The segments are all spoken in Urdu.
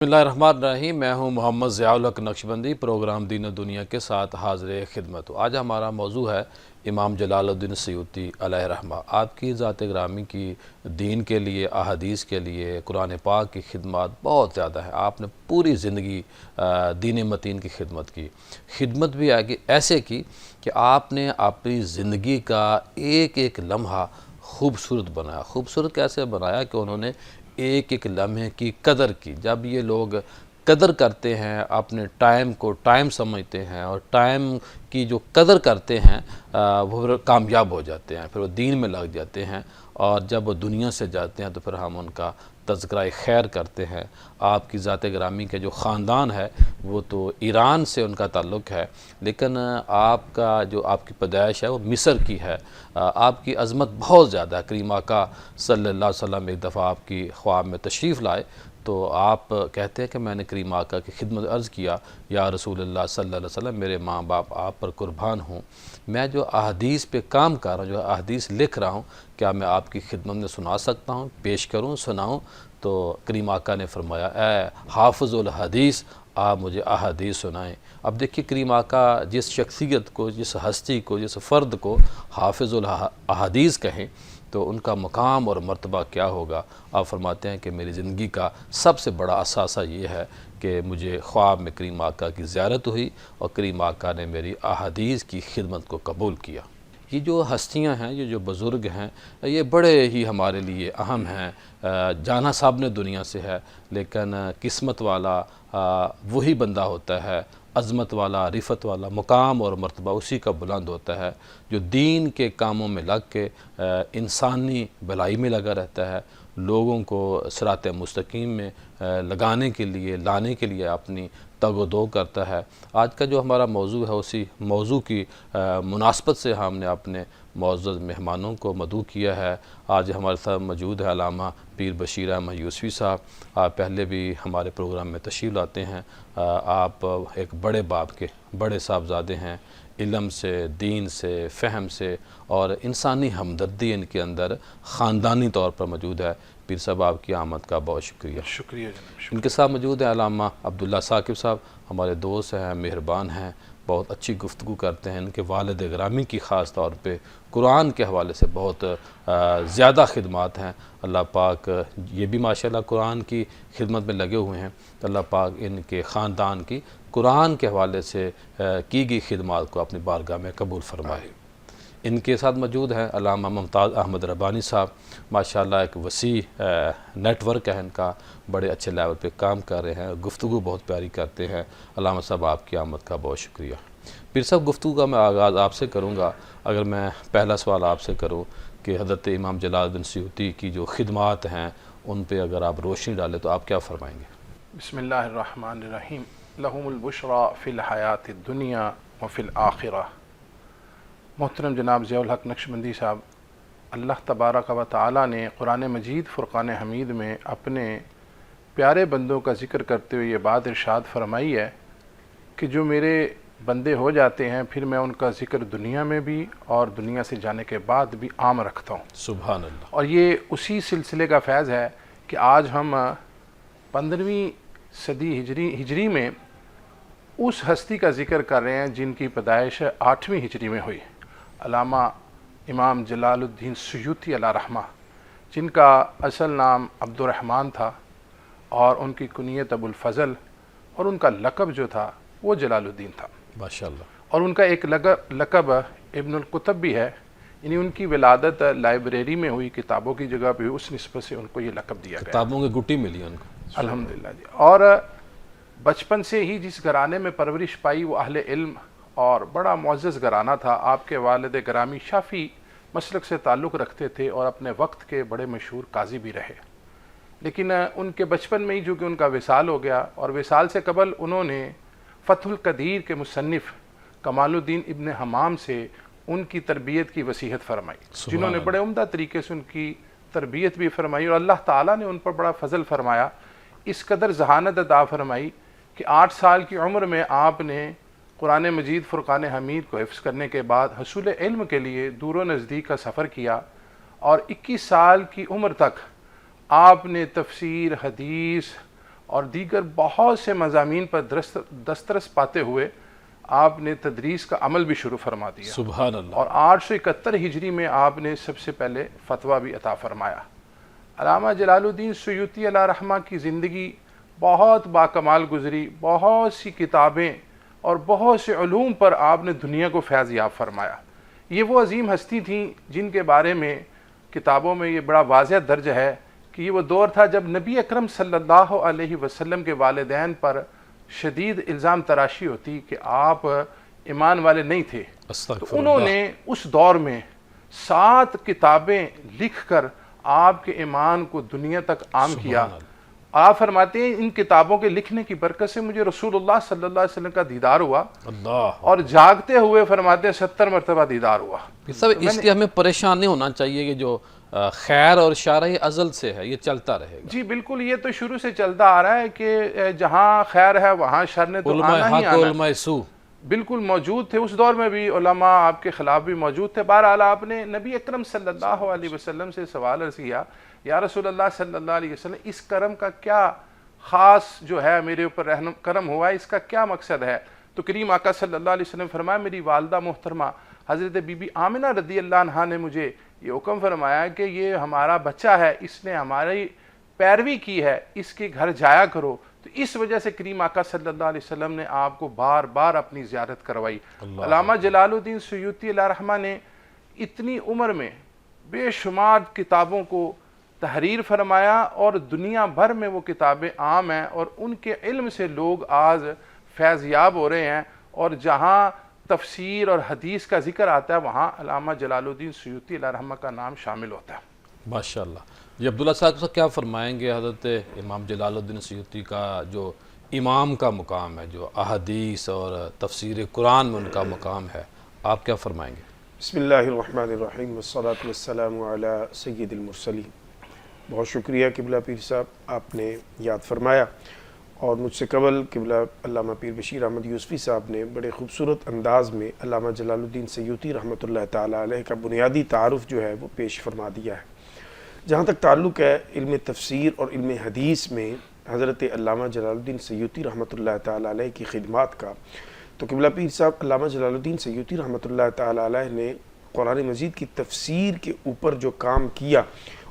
بسم اللہ الرحمن الرحیم۔ میں ہوں محمد ضیاء الحق نقشبندی، پروگرام دین و دنیا کے ساتھ حاضر خدمت ہوں۔ آج ہمارا موضوع ہے امام جلال الدین سیوطی علیہ رحمہ۔ آپ کی ذات گرامی کی دین کے لیے، احادیث کے لیے، قرآن پاک کی خدمات بہت زیادہ ہیں۔ آپ نے پوری زندگی دین متین کی خدمت کی، خدمت بھی ایسے کی کہ آپ نے اپنی زندگی کا ایک ایک لمحہ خوبصورت بنایا۔ خوبصورت کیسے بنایا کہ انہوں نے ایک ایک لمحے کی قدر کی۔ جب یہ لوگ قدر کرتے ہیں، اپنے ٹائم کو ٹائم سمجھتے ہیں اور ٹائم کی جو قدر کرتے ہیں وہ پھر کامیاب ہو جاتے ہیں، پھر وہ دین میں لگ جاتے ہیں، اور جب وہ دنیا سے جاتے ہیں تو پھر ہم ان کا تذکرہ خیر کرتے ہیں۔ آپ کی ذات گرامی کے جو خاندان ہے وہ تو ایران سے ان کا تعلق ہے، لیکن آپ کی پیدائش ہے وہ مصر کی ہے۔ آپ کی عظمت بہت زیادہ ہے۔ کریم آقا صلی اللہ علیہ وسلم ایک دفعہ آپ کی خواب میں تشریف لائے تو آپ کہتے ہیں کہ میں نے کریم آقا کی خدمت عرض کیا، یا رسول اللہ صلی اللہ علیہ وسلم، میرے ماں باپ آپ پر قربان ہوں، میں جو احادیث پہ کام کر رہا ہوں، جو احادیث لکھ رہا ہوں، کیا میں آپ کی خدمت میں سنا سکتا ہوں، پیش کروں، سناؤں؟ تو کریم آقا نے فرمایا، اے حافظ الحدیث، آپ مجھے احادیث سنائیں۔ اب دیکھیے کریم آقا جس شخصیت کو، جس ہستی کو، جس فرد کو حافظ الاحادیث کہیں تو ان کا مقام اور مرتبہ کیا ہوگا۔ آپ فرماتے ہیں کہ میری زندگی کا سب سے بڑا اثاثہ یہ ہے کہ مجھے خواب میں کریم آقا کی زیارت ہوئی اور کریم آقا نے میری احادیث کی خدمت کو قبول کیا۔ یہ جو ہستیاں ہیں، یہ جو بزرگ ہیں، یہ بڑے ہی ہمارے لیے اہم ہیں۔ جانا صاحب نے دنیا سے ہے، لیکن قسمت والا وہی بندہ ہوتا ہے، عظمت والا، رفت والا، مقام اور مرتبہ اسی کا بلند ہوتا ہے جو دین کے کاموں میں لگ کے انسانی بھلائی میں لگا رہتا ہے، لوگوں کو صراط مستقیم میں لگانے کے لیے، لانے کے لیے اپنی تگ و دو کرتا ہے۔ آج کا جو ہمارا موضوع ہے، اسی موضوع کی مناسبت سے ہم نے اپنے معزز مہمانوں کو مدعو کیا ہے۔ آج ہمارے ساتھ موجود ہے علامہ پیر بشیر احمد یوسفی صاحب۔ آپ پہلے بھی ہمارے پروگرام میں تشریف لاتے ہیں۔ آپ ایک بڑے باپ کے بڑے صاحبزادے ہیں، علم سے، دین سے، فہم سے اور انسانی ہمدردی ان کے اندر خاندانی طور پر موجود ہے۔ پیر صاحب، آپ کی آمد کا بہت شکریہ۔ شکریہ جناب۔ ان کے ساتھ موجود ہیں علامہ عبداللہ ثاقب صاحب، ہمارے دوست ہیں، مہربان ہیں، بہت اچھی گفتگو کرتے ہیں۔ ان کے والد گرامی کی خاص طور پہ قرآن کے حوالے سے بہت زیادہ خدمات ہیں۔ اللہ پاک یہ بھی ماشاءاللہ قرآن کی خدمت میں لگے ہوئے ہیں۔ اللہ پاک ان کے خاندان کی قرآن کے حوالے سے کی گئی خدمات کو اپنی بارگاہ میں قبول فرمائے۔ ان کے ساتھ موجود ہیں علامہ ممتاز احمد ربانی صاحب، ماشاءاللہ ایک وسیع نیٹ ورک ہے ان کا، بڑے اچھے لیول پہ کام کر رہے ہیں، گفتگو بہت پیاری کرتے ہیں۔ علامہ صاحب، آپ کی آمد کا بہت شکریہ۔ پھر صاحب، گفتگو کا میں آغاز آپ سے کروں گا۔ اگر میں پہلا سوال آپ سے کروں کہ حضرت امام جلال الدین سیوطی کی جو خدمات ہیں ان پہ اگر آپ روشنی ڈالیں تو آپ کیا فرمائیں گے؟ بسم اللہ الرحمن الرحیم۔ لہم البشریٰ فی الحیات الدنیا وفی الآخرہ۔ محترم جناب ضیاء الحق نقشبندی صاحب، اللہ تبارک و تعالیٰ نے قرآن مجید فرقان حمید میں اپنے پیارے بندوں کا ذکر کرتے ہوئے یہ بات ارشاد فرمائی ہے کہ جو میرے بندے ہو جاتے ہیں پھر میں ان کا ذکر دنیا میں بھی اور دنیا سے جانے کے بعد بھی عام رکھتا ہوں۔ سبحان اللہ۔ اور یہ اسی سلسلے کا فیض ہے کہ آج ہم 15ویں صدی ہجری میں اس ہستی کا ذکر کر رہے ہیں جن کی پیدائش 8ویں ہجری میں ہوئی، علامہ امام جلال الدین سیوطی علیہ رحمہ، جن کا اصل نام عبد الرحمن تھا اور ان کی کنیت ابو الفضل، اور ان کا لقب جو تھا وہ جلال الدین تھا۔ ماشاءاللہ۔ اور ان کا ایک لقب ابن القطب بھی ہے، یعنی ان کی ولادت لائبریری میں ہوئی، کتابوں کی جگہ پہ، اس نسبت سے ان کو یہ لقب دیا گیا۔ کتابوں کی گٹی ملی ان کو، الحمدللہ جی۔ اور بچپن سے ہی جس گھرانے میں پرورش پائی وہ اہل علم اور بڑا معزز گھرانہ تھا۔ آپ کے والد گرامی شافعی مسلک سے تعلق رکھتے تھے اور اپنے وقت کے بڑے مشہور قاضی بھی رہے، لیکن ان کے بچپن میں ہی جو کہ ان کا وصال ہو گیا، اور وصال سے قبل انہوں نے فتح القدیر کے مصنف کمال الدین ابن حمام سے ان کی تربیت کی وصیت فرمائی، جنہوں نے بڑے عمدہ طریقے سے ان کی تربیت بھی فرمائی، اور اللہ تعالیٰ نے ان پر بڑا فضل فرمایا، اس قدر ذہانت عطا فرمائی کہ 8 سال کی عمر میں آپ نے قرآن مجید فرقان حمید کو حفظ کرنے کے بعد حصول علم کے لیے دور و نزدیک کا سفر کیا، اور 21 سال کی عمر تک آپ نے تفسیر، حدیث اور دیگر بہت سے مضامین پر دسترس پاتے ہوئے آپ نے تدریس کا عمل بھی شروع فرما دیا، سبحان اللہ۔ اور 871 ہجری میں آپ نے سب سے پہلے فتویٰ بھی عطا فرمایا۔ علامہ جلال الدین سیوطی علیہ رحمہ کی زندگی بہت باکمال گزری، بہت سی کتابیں اور بہت سے علوم پر آپ نے دنیا کو فیض یاب فرمایا۔ یہ وہ عظیم ہستی تھیں جن کے بارے میں کتابوں میں یہ بڑا واضح درج ہے کہ یہ وہ دور تھا جب نبی اکرم صلی اللہ علیہ وسلم کے والدین پر شدید الزام تراشی ہوتی کہ آپ ایمان والے نہیں تھے، تو انہوں نے اس دور میں 7 کتابیں لکھ کر آپ کے ایمان کو دنیا تک عام کیا۔ آپ فرماتے ہیں ان کتابوں کے لکھنے کی برکت سے مجھے رسول اللہ صلی اللہ علیہ وسلم کا دیدار ہوا، اور جاگتے ہوئے فرماتے ہیں 70 مرتبہ دیدار ہوا۔ اس لیے ہمیں پریشان نہیں ہونا چاہیے کہ جو خیر اور شر یہ ازل سے ہے، یہ چلتا رہے گا۔ جی بالکل، یہ تو شروع سے چلتا آ رہا ہے کہ جہاں خیر ہے وہاں شر نے تو آنا ہی آنا۔ علماء سو بالکل موجود تھے اس دور میں بھی، علماء آپ کے خلاف بھی موجود تھے۔ بہرحال آپ نے نبی اکرم صلی اللہ علیہ وسلم سے سوال عرض کیا، یا رسول اللہ صلی اللہ علیہ وسلم، اس کرم کا کیا خاص جو ہے میرے اوپر کرم ہوا ہے، اس کا کیا مقصد ہے؟ تو کریم آقا صلی اللہ علیہ وسلم فرمایا، میری والدہ محترمہ حضرت بی بی آمنہ رضی اللہ عنہا نے مجھے یہ حکم فرمایا کہ یہ ہمارا بچہ ہے، اس نے ہماری پیروی کی ہے، اس کے گھر جایا کرو۔ تو اس وجہ سے کریم آقا صلی اللہ علیہ وسلم نے آپ کو بار بار اپنی زیارت کروائی۔ علامہ جلال الدین سیوطی علیہ رحمہ نے اتنی عمر میں بے شمار کتابوں کو تحریر فرمایا، اور دنیا بھر میں وہ کتابیں عام ہیں، اور ان کے علم سے لوگ آج فیض یاب ہو رہے ہیں، اور جہاں تفسیر اور حدیث کا ذکر آتا ہے وہاں علامہ جلال الدین سیوطی علیہ رحمہ کا نام شامل ہوتا ہے۔ ماشاءاللہ۔ جی عبداللہ صاحب کیا فرمائیں گے حضرت امام جلال الدین سیوطی کا جو امام کا مقام ہے، جو احادیث اور تفسیر قرآن میں ان کا مقام ہے، آپ کیا فرمائیں گے؟ بسم اللہ الرحمن الرحیم والصلاة والسلام علی سید المرسلین۔ بہت شکریہ قبلہ پیر صاحب، آپ نے یاد فرمایا، اور مجھ سے قبل قبلہ علامہ پیر بشیر احمد یوسفی صاحب نے بڑے خوبصورت انداز میں علامہ جلال الدین سیوطی رحمۃ اللہ تعالیٰ علیہ کا بنیادی تعارف جو ہے وہ پیش فرما دیا ہے۔ جہاں تک تعلق ہے علم تفسیر اور علم حدیث میں حضرت علامہ جلال الدین سیوطی رحمۃ اللہ تعالیٰ علیہ کی خدمات کا، تو قبلہ پیر صاحب علامہ جلال الدین سیوطی رحمۃ اللہ تعالیٰ علیہ نے قرآن مجید کی تفسیر کے اوپر جو کام کیا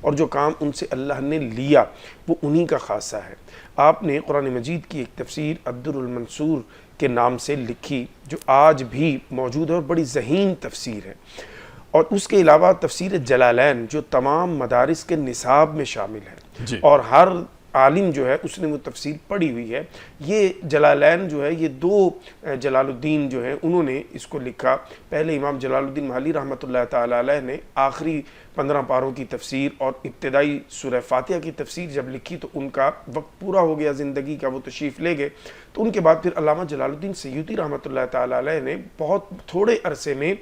اور جو کام ان سے اللہ نے لیا وہ انہی کا خاصہ ہے۔ آپ نے قرآن مجید کی ایک تفسیر الدر المنصور کے نام سے لکھی جو آج بھی موجود ہے اور بڑی ذہین تفسیر ہے، اور اس کے علاوہ تفسیر جلالین جو تمام مدارس کے نصاب میں شامل ہے، اور ہر عالم جو ہے اس نے وہ تفسیر پڑھی ہوئی ہے۔ یہ جلالین جو ہے، یہ 2 جلال الدین جو ہے انہوں نے اس کو لکھا۔ پہلے امام جلال الدین محلی رحمۃ اللہ تعالیٰ علیہ نے آخری 15 پاروں کی تفسیر اور ابتدائی سورہ فاتحہ کی تفسیر جب لکھی تو ان کا وقت پورا ہو گیا زندگی کا، وہ تشریف لے گئے۔ تو ان کے بعد پھر علامہ جلال الدین سیوطی رحمۃ اللہ تعالیٰ علیہ نے بہت تھوڑے عرصے میں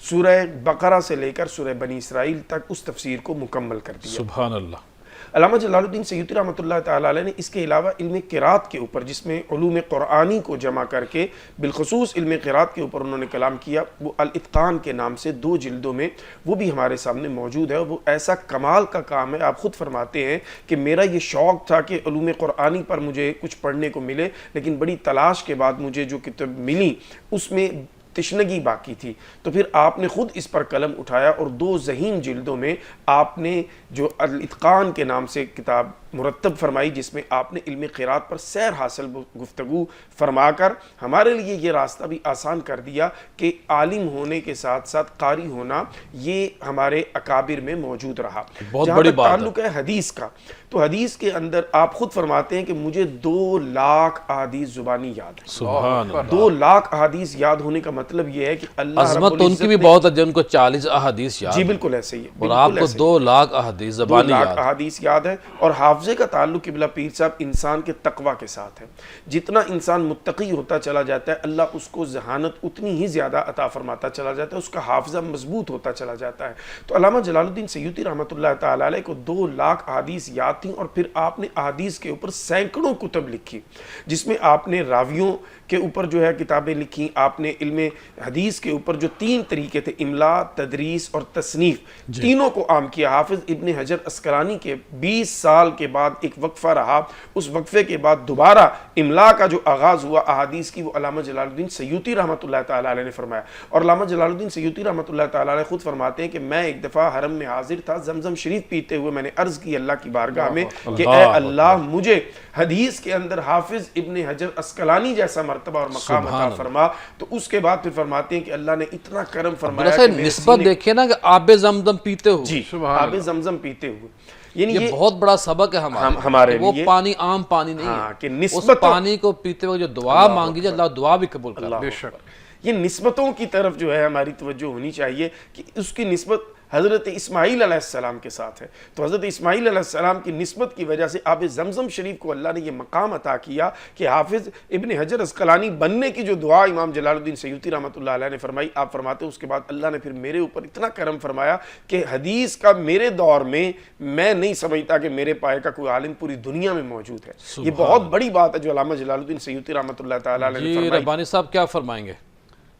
سورہ بقرہ سے لے کر سورہ بنی اسرائیل تک اس تفسیر کو مکمل کر دیا۔ سبحان اللہ۔ علامہ جلال الدین سیوطی رحمۃ اللہ تعالیٰ علیہ نے اس کے علاوہ علم قرات کے اوپر، جس میں علوم قرآنی کو جمع کر کے بالخصوص علم قرات کے اوپر انہوں نے کلام کیا، وہ الاتقان کے نام سے 2 جلدوں میں، وہ بھی ہمارے سامنے موجود ہے۔ وہ ایسا کمال کا کام ہے، آپ خود فرماتے ہیں کہ میرا یہ شوق تھا کہ علوم قرآنی پر مجھے کچھ پڑھنے کو ملے، لیکن بڑی تلاش کے بعد مجھے جو کتاب ملی اس میں تشنگی باقی تھی، تو پھر آپ نے خود اس پر قلم اٹھایا اور 2 ذہین جلدوں میں آپ نے جو الاتقان کے نام سے کتاب مرتب فرمائی، جس میں آپ نے علم قرات پر سیر حاصل گفتگو فرما کر ہمارے لیے یہ راستہ بھی آسان کر دیا کہ عالم ہونے کے ساتھ ساتھ قاری ہونا یہ ہمارے اکابر میں موجود رہا۔ بہت بڑی بات ہے۔ تعلق ہے حدیث کا، تو حدیث کے اندر آپ خود فرماتے ہیں کہ مجھے 2 لاکھ احادیث زبانی یاد ہے۔ سبحان اللہ۔ 2 لاکھ احادیث یاد ہونے کا مطلب یہ ہے کہ اللہ عظمت ان کی بھی بہت ہے جن کو 40 احادیث یاد جی بالکل ایسے ہی ہے، اور آپ کو 2 لاکھ احادیث زبانی 2 یاد لاکھ احادیث یاد ہے۔ اور حافظے کا تعلق قبلہ پیر صاحب انسان کے تقوی کے ساتھ ہے۔ جتنا انسان متقی ہوتا چلا جاتا ہے اللہ اس کو ذہانت اتنی ہی زیادہ عطا فرماتا چلا جاتا ہے، اس کا حافظہ مضبوط ہوتا چلا جاتا ہے۔ تو علامہ جلال الدین سیوطی رحمۃ اللہ تعالیٰ علیہ کو 2 لاکھ احادیث یاد تھیں، اور پھر آپ نے احادیث کے اوپر سینکڑوں کتب لکھی، جس میں آپ نے راویوں کے اوپر جو ہے کتابیں لکھی، آپ نے علم حدیث کے اوپر جو 3 طریقے تھے، املا، تدریس اور تصنیف، تینوں کو عام کیا۔ حافظ ابن حجر عسقلانی کے 20 سال کے بعد ایک وقفہ رہا، اس وقفے کے بعد دوبارہ املا کا جو آغاز ہوا احادیث کی، وہ علامہ جلال الدین سیوطی رحمۃ اللہ تعالیٰ علیہ نے فرمایا. اور علامہ جلال الدین سیوطی رحمۃ اللہ تعالیٰ علیہ خود فرماتے ہیں کہ میں ایک دفعہ حرم میں حاضر تھا، زمزم شریف پیتے ہوئے میں نے عرض کی اللہ کی بارگاہ میں کہ اے اللہ مجھے حدیث کے اندر حافظ ابن حجر عسقلانی جیسا مرتبہ اور مقام عطا فرما. تو اس کے بعد پھر فرماتے ہیں کہ اللہ نے اتنا کرم فرمایا کہ نسبت دیکھیں نا کہ آب زمزم پیتے ہو، جی آب زمزم پیتے ہوئے، یعنی یہ بہت بڑا سبق ہے ہمارے وہ لیے. پانی عام پانی نہیں ہاں ہے کہ اس نسبت پانی کو پیتے ہوئے جو دعا مانگی جائے اللہ دعا بھی قبول کرے. بے شک یہ نسبتوں کی طرف جو ہے ہماری توجہ ہونی چاہیے کہ اس کی نسبت حضرت اسماعیل علیہ السلام کے ساتھ ہے. تو حضرت اسماعیل علیہ السلام کی نسبت کی وجہ سے آب زمزم شریف کو اللہ نے یہ مقام عطا کیا کہ حافظ ابن حجر عسقلانی بننے کی جو دعا امام جلال الدین سیوطی رحمۃ اللہ علیہ نے فرمائی، آپ فرماتے ہیں اس کے بعد اللہ نے پھر میرے اوپر اتنا کرم فرمایا کہ حدیث کا میرے دور میں میں نہیں سمجھتا کہ میرے پائے کا کوئی عالم پوری دنیا میں موجود ہے. یہ بہت بڑی بات ہے جو علامہ جلال الدین سیوطی رحمۃ اللہ تعالیٰ علیہ نے جی فرمائی. ربانی صاحب کیا فرمائیں گے؟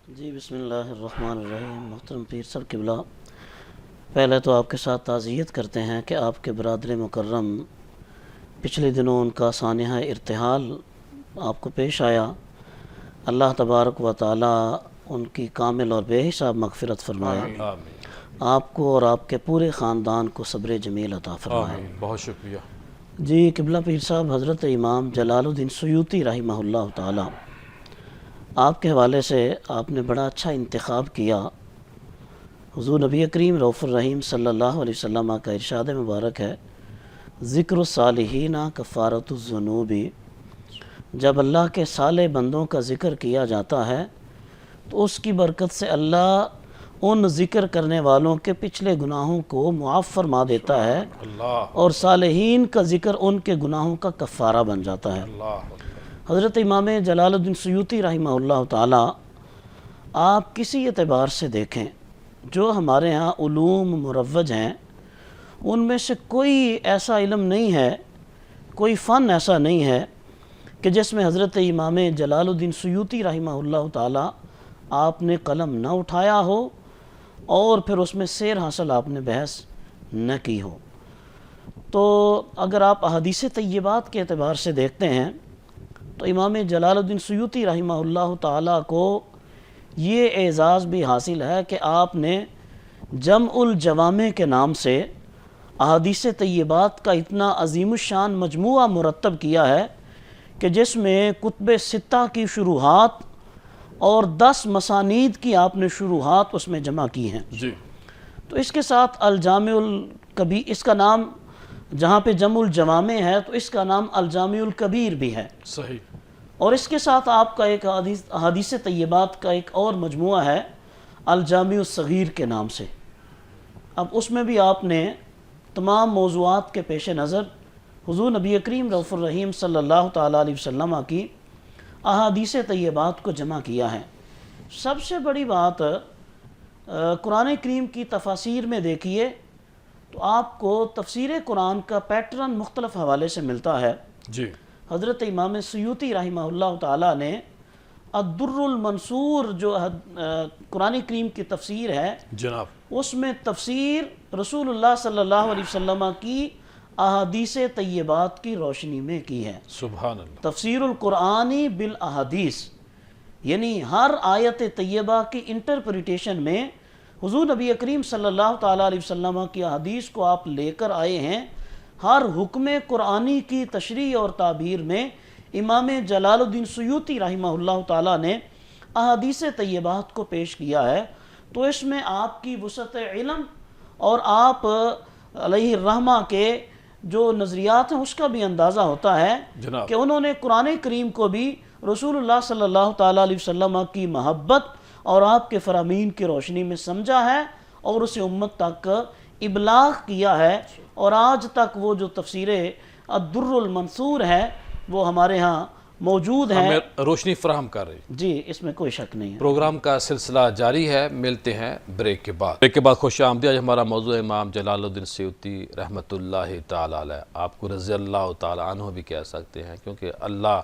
جی بسم اللہ الرحمن الرحیم. محترم پیر صاحب قبلہ، پہلے تو آپ کے ساتھ تعزیت کرتے ہیں کہ آپ کے برادر مکرم پچھلے دنوں ان کا سانحہ ارتحال آپ کو پیش آیا. اللہ تبارک و تعالی ان کی کامل اور بے حساب مغفرت فرمائے. آمین آپ کو اور آپ کے پورے خاندان کو صبر جمیل عطا فرمائے. آمین. بہت شکریہ. جی قبلہ پیر صاحب، حضرت امام جلال الدین سیوطی رحمہ اللہ تعالی، آپ کے حوالے سے آپ نے بڑا اچھا انتخاب کیا. حضور نبی کریم رؤوف الرحیم صلی اللہ علیہ وسلم کا ارشاد مبارک ہے، ذکر الصالحین کفارۃ الذنوب. جب اللہ کے صالح بندوں کا ذکر کیا جاتا ہے تو اس کی برکت سے اللہ ان ذکر کرنے والوں کے پچھلے گناہوں کو معاف فرما دیتا ہے، اللہ اور صالحین کا ذکر ان کے گناہوں کا کفارہ بن جاتا ہے. اللہ حضرت امام جلال الدین سیوطی رحمہ اللہ تعالی، آپ کسی اعتبار سے دیکھیں جو ہمارے ہاں علوم مروج ہیں ان میں سے کوئی ایسا علم نہیں ہے، کوئی فن ایسا نہیں ہے کہ جس میں حضرت امام جلال الدین سیوطی رحمہ اللہ تعالی آپ نے قلم نہ اٹھایا ہو اور پھر اس میں سیر حاصل آپ نے بحث نہ کی ہو. تو اگر آپ احادیث طیبات کے اعتبار سے دیکھتے ہیں تو امام جلال الدین سیوطی رحمہ اللہ تعالیٰ کو یہ اعزاز بھی حاصل ہے کہ آپ نے جمع الجوامع کے نام سے احادیث طیبات کا اتنا عظیم الشان مجموعہ مرتب کیا ہے کہ جس میں کتب ستہ کی شروحات اور 10 مسانید کی آپ نے شروحات اس میں جمع کی ہیں. جی تو اس کے ساتھ الجامع الکبیر، اس کا نام جہاں پہ جمع الجوامع ہے تو اس کا نام الجامع الکبیر بھی ہے. صحیح. اور اس کے ساتھ آپ کا ایک احادیث طیبات کا ایک اور مجموعہ ہے الجامع الصغیر کے نام سے. اب اس میں بھی آپ نے تمام موضوعات کے پیش نظر حضور نبی کریم رؤوف الرحیم صلی اللہ تعالیٰ علیہ وسلم کی احادیث طیبات کو جمع کیا ہے. سب سے بڑی بات قرآن کریم کی تفاسیر میں دیکھیے تو آپ کو تفسیر قرآن کا پیٹرن مختلف حوالے سے ملتا ہے. جی حضرت امام سیوطی رحمہ اللہ تعالیٰ نے الدر المنصور جو قرآن کریم کی تفسیر ہے جناب، اس میں تفسیر رسول اللہ صلی اللہ علیہ وسلم کی احادیث طیبات کی روشنی میں کی ہے. سبحان اللہ. تفسیر القرآنی بالاحادیث، یعنی ہر آیت طیبہ کی انٹرپریٹیشن میں حضور نبی کریم صلی اللہ تعالیٰ علیہ وسلم کی احادیث کو آپ لے کر آئے ہیں. ہر حکم قرآنی کی تشریح اور تعبیر میں امام جلال الدین سیوطی رحمہ اللہ تعالیٰ نے احادیث طیبات کو پیش کیا ہے. تو اس میں آپ کی وسعت علم اور آپ علیہ الرحمہ کے جو نظریات ہیں اس کا بھی اندازہ ہوتا ہے جناب کہ انہوں نے قرآن کریم کو بھی رسول اللہ صلی اللہ تعالیٰ علیہ وسلم کی محبت اور آپ کے فرامین کی روشنی میں سمجھا ہے اور اسے امت تک ابلاغ کیا ہے. اور آج تک وہ جو تفسیر الدر المنصور ہے وہ ہمارے ہاں موجود ہے، ہمیں روشنی فراہم کر رہی. جی اس میں کوئی شک نہیں ہے. پروگرام کا سلسلہ جاری ہے، ملتے ہیں بریک کے بعد. بریک کے بعد خوش آمدید. آج ہمارا موضوع ہے امام جلال الدین سیوطی رحمۃ اللہ تعالی علیہ. آپ کو رضی اللہ تعالی عنہ بھی کہہ سکتے ہیں کیونکہ اللہ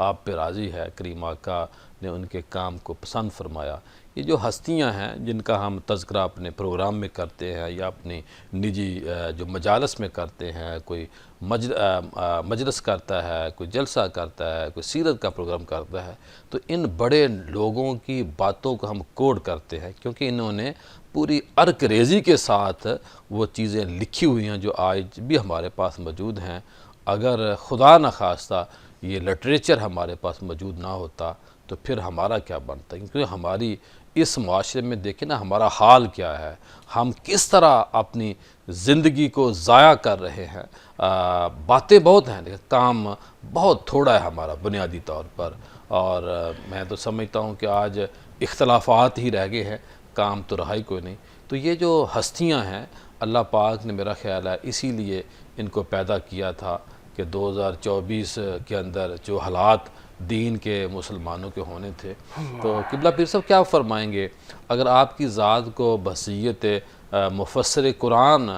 آپ پہ راضی ہے، کریم آقا نے ان کے کام کو پسند فرمایا۔ یہ جو ہستیاں ہیں جن کا ہم تذکرہ اپنے پروگرام میں کرتے ہیں یا اپنی نجی جو مجالس میں کرتے ہیں، کوئی مجلس کرتا ہے، کوئی جلسہ کرتا ہے، کوئی سیرت کا پروگرام کرتا ہے، تو ان بڑے لوگوں کی باتوں کو ہم کوڈ کرتے ہیں، کیونکہ انہوں نے پوری عرق ریزی کے ساتھ وہ چیزیں لکھی ہوئی ہیں جو آج بھی ہمارے پاس موجود ہیں۔ اگر خدا نخواستہ یہ لٹریچر ہمارے پاس موجود نہ ہوتا تو پھر ہمارا کیا بنتا، کیونکہ ہماری اس معاشرے میں دیکھیں نا ہمارا حال کیا ہے، ہم کس طرح اپنی زندگی کو ضائع کر رہے ہیں۔ باتیں بہت ہیں لیکن کام بہت تھوڑا ہے ہمارا بنیادی طور پر، اور میں تو سمجھتا ہوں کہ آج اختلافات ہی رہ گئے ہیں، کام تو رہا ہی کوئی نہیں۔ تو یہ جو ہستیاں ہیں اللہ پاک نے میرا خیال ہے اسی لیے ان کو پیدا کیا تھا کہ 2024 کے اندر جو حالات دین کے مسلمانوں کے ہونے تھے، تو قبلہ پیر صاحب کیا فرمائیں گے اگر آپ کی ذات کو بحیثیت مفسر قرآن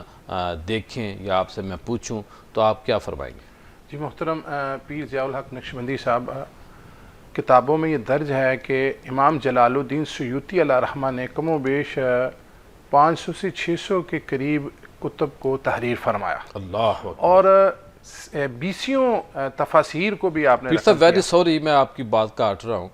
دیکھیں یا آپ سے میں پوچھوں تو آپ کیا فرمائیں گے؟ جی محترم پیر ضیاء الحق نقشبندی صاحب، کتابوں میں یہ درج ہے کہ امام جلال الدین سیوطی علیہ رحمہ نے کم و بیش 500 سے 600 کے قریب کتب کو تحریر فرمایا، اللہ اکبر۔ اور 20 تفاسیر کو بھی آپ نے پیر صاحب ویری سوری میں آپ کی بات کاٹ رہا ہوں،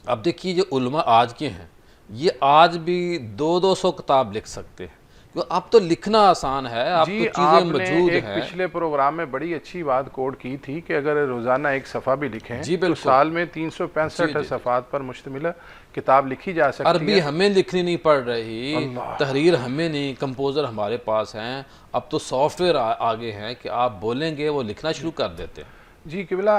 اب دیکھیے جو علماء آج کے ہیں یہ آج بھی 200 کتاب لکھ سکتے ہیں، کیونکہ اب تو لکھنا آسان ہے، اب تو جی چیزیں آپ نے موجود ایک ہیں۔ پچھلے پروگرام میں بڑی اچھی بات کوڈ کی تھی کہ اگر روزانہ ایک صفحہ بھی لکھیں جی تو بالکل، سال میں 365 صفحات پر مشتمل کتاب لکھی جا سکتی عربی ہے۔ ہمیں لکھنی نہیں پڑ رہی، اللہ، تحریر ہمیں نہیں، کمپوزر ہمارے پاس ہیں، اب تو سافٹ ویئر آگے ہیں کہ آپ بولیں گے وہ لکھنا شروع کر دیتے ہیں۔ جی قبلہ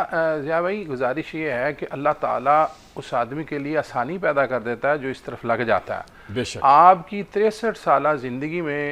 ضیاء بھائی، گزارش یہ ہے کہ اللہ تعالیٰ اس آدمی کے لیے آسانی پیدا کر دیتا ہے جو اس طرف لگ جاتا ہے۔ بے شک، آپ کی 63 سالہ زندگی میں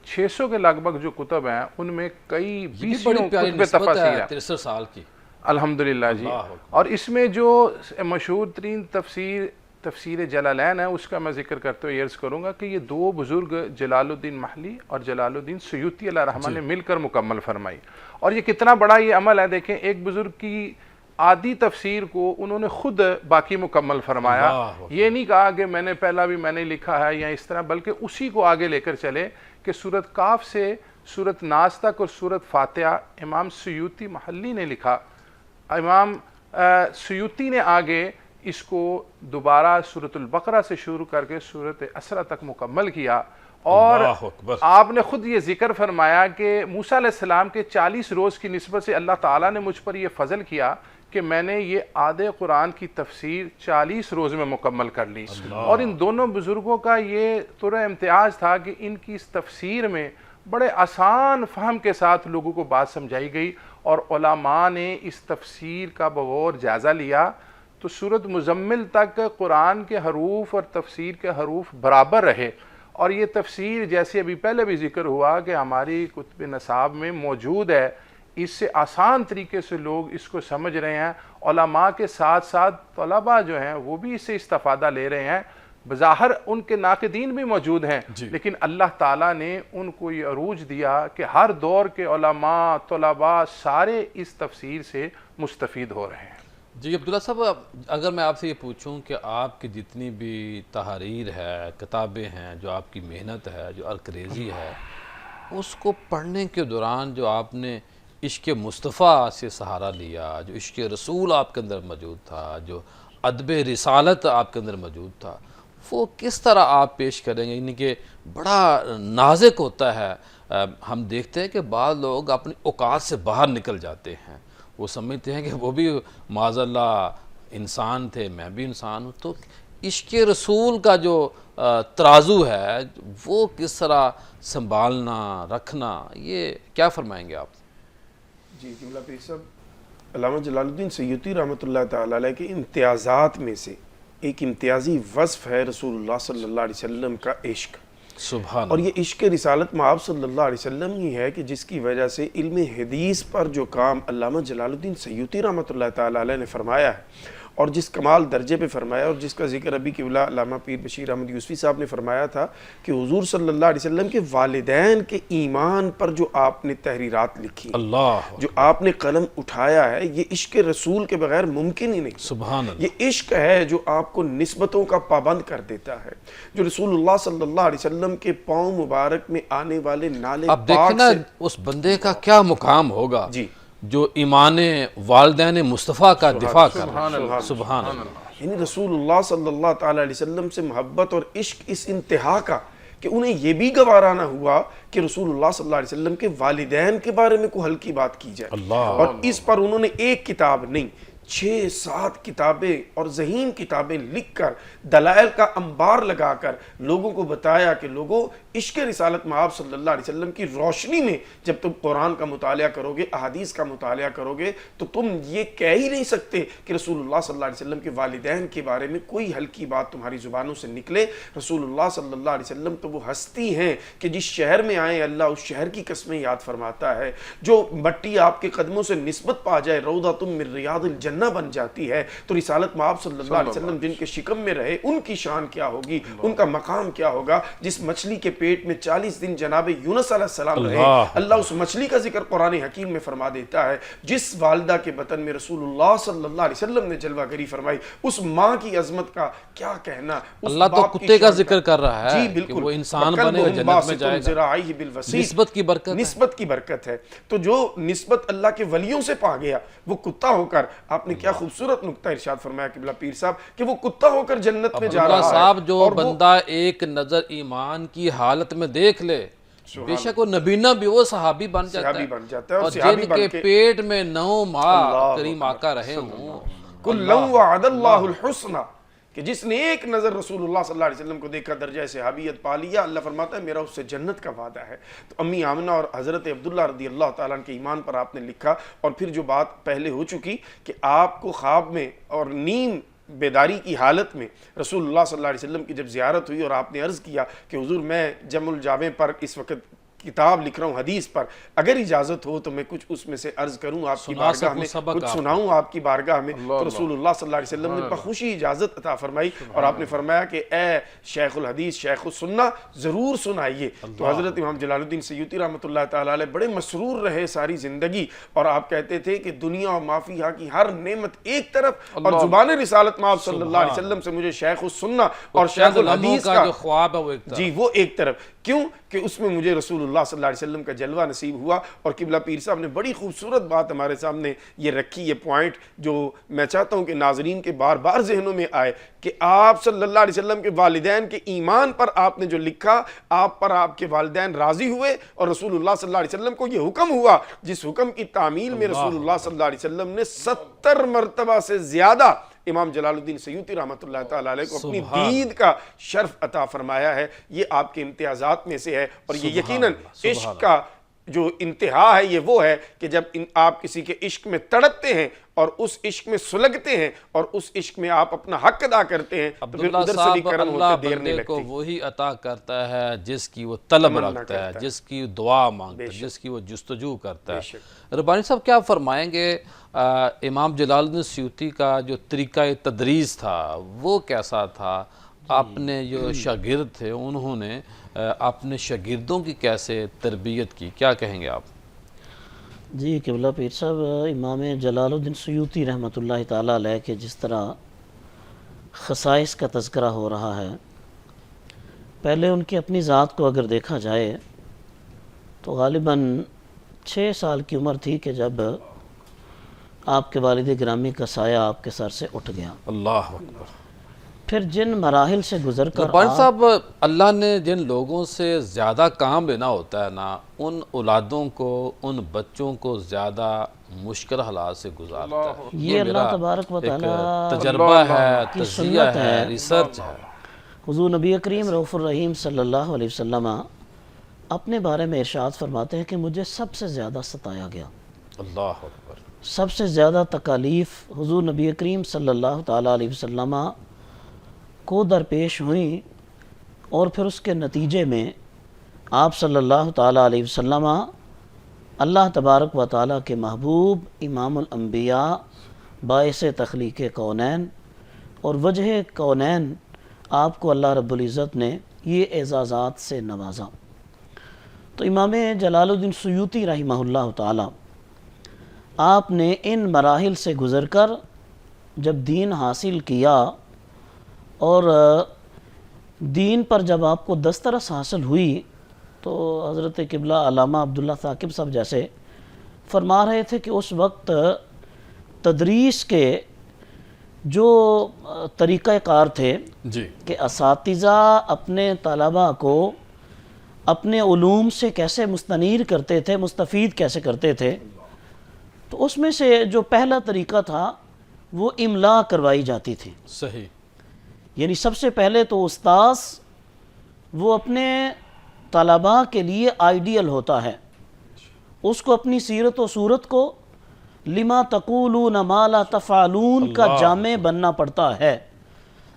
600 کے لگ بھگ جو کتب ہیں ان میں کئی یہ بھی 20 بڑی پیاری کتب نسبت تفاسیر ہے ہیں 63 سال کی۔ الحمدللہ جی۔ اللہ اکبر۔ اور اس میں جو مشہور ترین تفسیر جلالین ہے اس کا میں ذکر کرتے ہوئے عرض کروں گا کہ یہ دو بزرگ جلال الدین محلی اور جلال الدین سیوطی علیہ رحمہ نے مل کر مکمل فرمائی، اور یہ کتنا بڑا یہ عمل ہے۔ دیکھیں ایک بزرگ کی آدھی تفسیر کو انہوں نے خود باقی مکمل فرمایا، یہ نہیں کہا کہ میں نے پہلا بھی میں نے لکھا ہے یا اس طرح، بلکہ اسی کو آگے لے کر چلے کہ سورت کاف سے سورت ناس تک اور سورت فاتحہ امام سیوطی محلی نے لکھا، امام سیوطی نے آگے اس کو دوبارہ سورت البقرہ سے شروع کر کے سورت اسرہ تک مکمل کیا، اور اللہ اکبر۔ آپ نے خود یہ ذکر فرمایا کہ موسیٰ علیہ السلام کے 40 روز کی نسبت سے اللہ تعالیٰ نے مجھ پر یہ فضل کیا کہ میں نے یہ آدھے قرآن کی تفسیر 40 روز میں مکمل کر لی، اور ان دونوں بزرگوں کا یہ طرح امتیاز تھا کہ ان کی اس تفسیر میں بڑے آسان فہم کے ساتھ لوگوں کو بات سمجھائی گئی، اور علماء نے اس تفسیر کا بغور جائزہ لیا تو سورت مزمل تک قرآن کے حروف اور تفسیر کے حروف برابر رہے، اور یہ تفسیر جیسے ابھی پہلے بھی ذکر ہوا کہ ہماری کتب نصاب میں موجود ہے، اس سے آسان طریقے سے لوگ اس کو سمجھ رہے ہیں، علماء کے ساتھ ساتھ طلباء جو ہیں وہ بھی اس سے استفادہ لے رہے ہیں، بظاہر ان کے ناقدین بھی موجود ہیں لیکن اللہ تعالیٰ نے ان کو یہ عروج دیا کہ ہر دور کے علماء طلباء سارے اس تفسیر سے مستفید ہو رہے ہیں۔ جی عبداللہ صاحب، اگر میں آپ سے یہ پوچھوں کہ آپ کی جتنی بھی تحریر ہے، کتابیں ہیں، جو آپ کی محنت ہے، جو عرق ریزی ہے، اس کو پڑھنے کے دوران جو آپ نے عشق مصطفیٰ سے سہارا لیا، جو عشق رسول آپ کے اندر موجود تھا، جو ادب رسالت آپ کے اندر موجود تھا، وہ کس طرح آپ پیش کریں گے؟ یعنی کہ بڑا نازک ہوتا ہے، ہم دیکھتے ہیں کہ بعض لوگ اپنی اوقات سے باہر نکل جاتے ہیں، وہ سمجھتے ہیں کہ وہ بھی معاذ اللہ انسان تھے، میں بھی انسان ہوں، تو عشق رسول کا جو ترازو ہے وہ کس طرح سنبھالنا رکھنا، یہ کیا فرمائیں گے آپ؟ جی قبلہ پیر صاحب، علامہ جلال الدین سیوطی رحمۃ اللہ تعالیٰ علیہ کے امتیازات میں سے ایک امتیازی وصف ہے رسول اللہ صلی اللہ علیہ وسلم کا عشق، سبحان اور یہ عشق رسالت مآب صلی اللہ علیہ وسلم ہی ہے کہ جس کی وجہ سے علم حدیث پر جو کام علامہ جلال الدین سیوطی رحمۃ اللہ تعالیٰ علیہ نے فرمایا ہے اور جس کمال درجے پہ فرمایا، اور جس کا ذکر ابھی قبلہ علامہ پیر بشیر احمد یوسفی صاحب نے فرمایا تھا کہ حضور صلی اللہ علیہ وسلم کے والدین کے ایمان پر جو آپ نے تحریرات لکھی، اللہ جو آپ نے قلم اٹھایا ہے، یہ عشق رسول کے بغیر ممکن ہی نہیں۔ سبحان اللہ۔ یہ عشق ہے جو آپ کو نسبتوں کا پابند کر دیتا ہے، جو رسول اللہ صلی اللہ علیہ وسلم کے پاؤں مبارک میں آنے والے نالے اب دیکھیں پاک نا سے، اس بندے کا کیا مقام ہوگا جی، جو ایمان والدین مصطفیٰ کا دفاع کر رہا ہے۔ سبحان اللہ۔ یعنی رسول اللہ صلی اللہ تعالی علیہ وسلم سے محبت اور عشق اس انتہا کا کہ انہیں یہ بھی گوارا نہ ہوا کہ رسول اللہ صلی اللہ علیہ وسلم کے والدین کے بارے میں کوئی ہلکی بات کی جائے، اللہ۔ اور اس پر انہوں نے ایک کتاب نہیں 6-7 کتابیں اور ذہین کتابیں لکھ کر دلائل کا انبار لگا کر لوگوں کو بتایا کہ لوگوں عشق رسالت مآب صلی اللہ علیہ وسلم کی روشنی میں جب تم قرآن کا مطالعہ کرو گے، احادیث کا مطالعہ کرو گے، تو تم یہ کہہ ہی نہیں سکتے کہ رسول اللہ صلی اللہ علیہ وسلم کے والدین کے بارے میں کوئی ہلکی بات تمہاری زبانوں سے نکلے۔ رسول اللہ صلی اللہ علیہ وسلم تو وہ ہستی ہیں کہ جس شہر میں آئیں اللہ اس شہر کی قسمیں یاد فرماتا ہے، جو مٹی آپ کے قدموں سے نسبت پا جائے روضہ تم من ریاض الجنہ بن جاتی ہے، تو رسالت مآب صلی اللہ علیہ وسلم جن کے شکم میں رہے ان کی شان کیا ہوگی، ان کا مقام کیا ہوگا۔ جس مچھلی کے پیٹ میں 40 دن جناب یونس علیہ السلام رہے، اللہ اس مچھلی کا ذکر قرآن حکیم میں فرما دیتا ہے۔ جس والدہ کے بطن میں رسول اللہ صلی اللہ علیہ وسلم نے جلوہ گری فرمائی، اس ماں کی عظمت کا کیا کہنا، اس اللہ تو باپ کی کتے کا شان ذکر کر رہا ہے جی کہ بالکل، وہ انسان بنے گا، جنت میں جائے گا۔ نسبت کی برکت ہے۔ نسبت کی برکت ہے۔ تو جو نسبت اللہ کے ولیوں سے پا گیا وہ کتا ہو کر، آپ نے کیا خوبصورت نقطہ ارشاد فرمایا قبلہ پیر صاحب کہ وہ کتا ہو کر جنت میں جا رہا ہے۔ صاحب جو اور وہ بندہ ایک نظر ایمان کی حالت میں دیکھ لے، بے شک وہ نبی نہ بھی وہ صحابی بن جاتا صحابی ہے، بن جاتا ہے، اور صحابی جن بن کے کے پیٹ میں 9 ماہ کریم آقا رہے ہوں۔ کُلًّا وعد اللہ الحسنى، کہ جس نے ایک نظر رسول اللہ صلی اللہ علیہ وسلم کو دیکھا درجہ صحابیت پا لیا، اللہ فرماتا ہے میرا اس سے جنت کا وعدہ ہے۔ تو امی آمنہ اور حضرت عبداللہ رضی اللہ تعالیٰ عنہ کے ایمان پر آپ نے لکھا، اور پھر جو بات پہلے ہو چکی کہ آپ کو خواب میں اور نیند بیداری کی حالت میں رسول اللہ صلی اللہ علیہ وسلم کی جب زیارت ہوئی اور آپ نے عرض کیا کہ حضور میں جمع الجامع پر اس وقت کتاب لکھ رہا ہوں حدیث پر، اگر اجازت ہو تو میں کچھ اس میں سے عرض کروں آپ کی بارگاہ میں، کچھ سناؤں آپ کی بارگاہ میں۔ تو رسول اللہ صلی اللہ علیہ وسلم نے بخوشی اجازت عطا فرمائی، اور آپ نے فرمایا کہ اے شیخ الحدیث شیخ السنہ ضرور سنائیے۔ تو حضرت امام جلال الدین سیوطی رحمۃ اللہ تعالیٰ علیہ بڑے مسرور رہے ساری زندگی، اور آپ کہتے تھے کہ دنیا اور ما فیہا کی ہر نعمت ایک طرف، اور زبان رسالت مآب صلی اللہ علیہ وسلم سے مجھے شیخ السنہ اور شیخ الحدیث کا جو خواب ہے وہ ایک طرف، جی وہ ایک طرف، کیوں کہ اس میں مجھے رسول اللہ صلی اللہ علیہ وسلم کا جلوہ نصیب ہوا۔ اور قبلہ پیر صاحب نے بڑی خوبصورت بات ہمارے سامنے یہ رکھی، یہ پوائنٹ جو میں چاہتا ہوں کہ ناظرین کے بار بار ذہنوں میں آئے، کہ آپ صلی اللہ علیہ وسلم کے والدین کے ایمان پر آپ نے جو لکھا، آپ پر آپ کے والدین راضی ہوئے، اور رسول اللہ صلی اللہ علیہ وسلم کو یہ حکم ہوا جس حکم کی تعمیل میں رسول اللہ صلی اللہ علیہ وسلم نے 70 مرتبہ سے زیادہ امام جلال الدین سیوطی رحمۃ اللہ تعالیٰ علیہ کو اپنی دید کا شرف عطا فرمایا ہے۔ یہ آپ کے امتیازات میں سے ہے، اور یہ یقیناً عشق کا جو انتہا ہے یہ وہ ہے کہ جب آپ کسی کے عشق میں تڑپتے ہیں اور اس عشق میں سلگتے ہیں اور اس عشق میں آپ اپنا حق ادا کرتے ہیں، تو پھر ادھر سے بھی کرم ہوتے دیر نہیں بندے کو لگتی۔ وہی عطا کرتا ہے جس کی وہ طلب رکھتا ہے، جس کی دعا مانگتا ہے، جس کی وہ جستجو کرتا ہے۔ ربانی صاحب کیا فرمائیں گے امام جلال الدین سیوطی کا جو طریقہ تدریس تھا وہ کیسا تھا؟ اپنے جو شاگرد تھے انہوں نے اپنے شاگردوں کی کیسے تربیت کی، کیا کہیں گے آپ؟ جی قبلہ پیر صاحب، امام جلال الدین سیوطی رحمۃ اللہ تعالیٰ علیہ کے جس طرح خصائص کا تذکرہ ہو رہا ہے، پہلے ان کی اپنی ذات کو اگر دیکھا جائے تو غالباً 6 سال کی عمر تھی کہ جب آپ کے والد گرامی کا سایہ آپ کے سر سے اٹھ گیا۔ اللہ اکبر۔ پھر جن مراحل سے گزر کر ربانی صاحب، اللہ نے جن لوگوں سے زیادہ کام لینا ہوتا ہے نا، ان اولادوں کو، ان بچوں کو زیادہ مشکل حالات سے گزارتا ہے۔ یہ اللہ تبارک و ایک تعالیٰ تجربہ ہے، کی تجزیہ سنت ہے، ہے۔ ریسرچ ہے۔ حضور نبی کریم رؤوف الرحیم صلی اللہ علیہ وسلم اپنے بارے میں ارشاد فرماتے ہیں کہ مجھے سب سے زیادہ ستایا گیا، اللہ اکبر۔ سب سے زیادہ تکالیف حضور نبی کریم صلی اللہ تعالیٰ علیہ وسلم کو درپیش ہوئیں، اور پھر اس کے نتیجے میں آپ صلی اللہ تعالیٰ علیہ وسلم اللہ تبارک و تعالیٰ کے محبوب امام الانبیاء باعث تخلیق کونین اور وجہ کونین آپ کو اللہ رب العزت نے یہ اعزازات سے نوازا۔ تو امام جلال الدین سیوطی رحمہ اللہ تعالی آپ نے ان مراحل سے گزر کر جب دین حاصل کیا اور دین پر جب آپ کو دسترس حاصل ہوئی تو حضرت قبلہ علامہ عبداللہ ثاقب صاحب جیسے فرما رہے تھے کہ اس وقت تدریس کے جو طریقہ کار تھے جی کہ اساتذہ اپنے طلباء کو اپنے علوم سے کیسے مستنیر کرتے تھے، مستفید کیسے کرتے تھے، تو اس میں سے جو پہلا طریقہ تھا وہ املا کروائی جاتی تھی۔ صحیح، یعنی سب سے پہلے تو استاذ وہ اپنے طلباء کے لیے آئیڈیل ہوتا ہے، اس کو اپنی سیرت و صورت کو لما تقولون ما لا تفعلون کا جامع بننا پڑتا ہے۔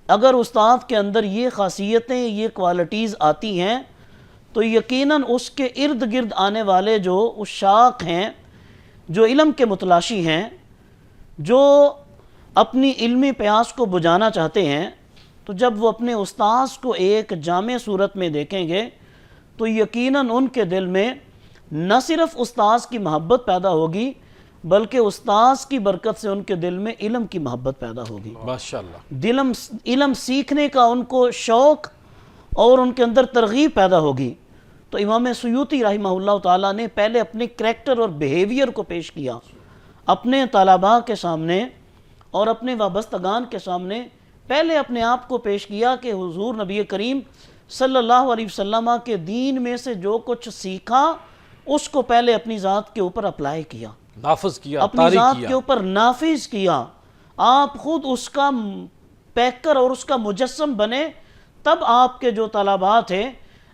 اگر استاد کے اندر یہ خاصیتیں، یہ کوالٹیز آتی ہیں تو یقیناً اس کے ارد گرد آنے والے جو عشاق ہیں، جو علم کے متلاشی ہیں، جو اپنی علمی پیاس کو بجھانا چاہتے ہیں، تو جب وہ اپنے استاذ کو ایک جامع صورت میں دیکھیں گے تو یقیناً ان کے دل میں نہ صرف استاذ کی محبت پیدا ہوگی بلکہ استاذ کی برکت سے ان کے دل میں علم کی محبت پیدا ہوگی، ماشاءاللہ، علم سیکھنے کا ان کو شوق اور ان کے اندر ترغیب پیدا ہوگی۔ تو امام سیوطی رحمہ اللہ تعالیٰ نے پہلے اپنے کریکٹر اور بیہیویئر کو پیش کیا اپنے طلباء کے سامنے اور اپنے وابستگان کے سامنے، پہلے اپنے آپ کو پیش کیا کہ حضور نبی کریم صلی اللہ علیہ وسلم کے دین میں سے جو کچھ سیکھا اس کو پہلے اپنی ذات کے اوپر اپلائی کیا، نافذ کیا، اپنی ذات کے اوپر نافذ کیا، آپ خود اس کا پیکر اور اس کا مجسم بنے، تب آپ کے جو طلباء تھے،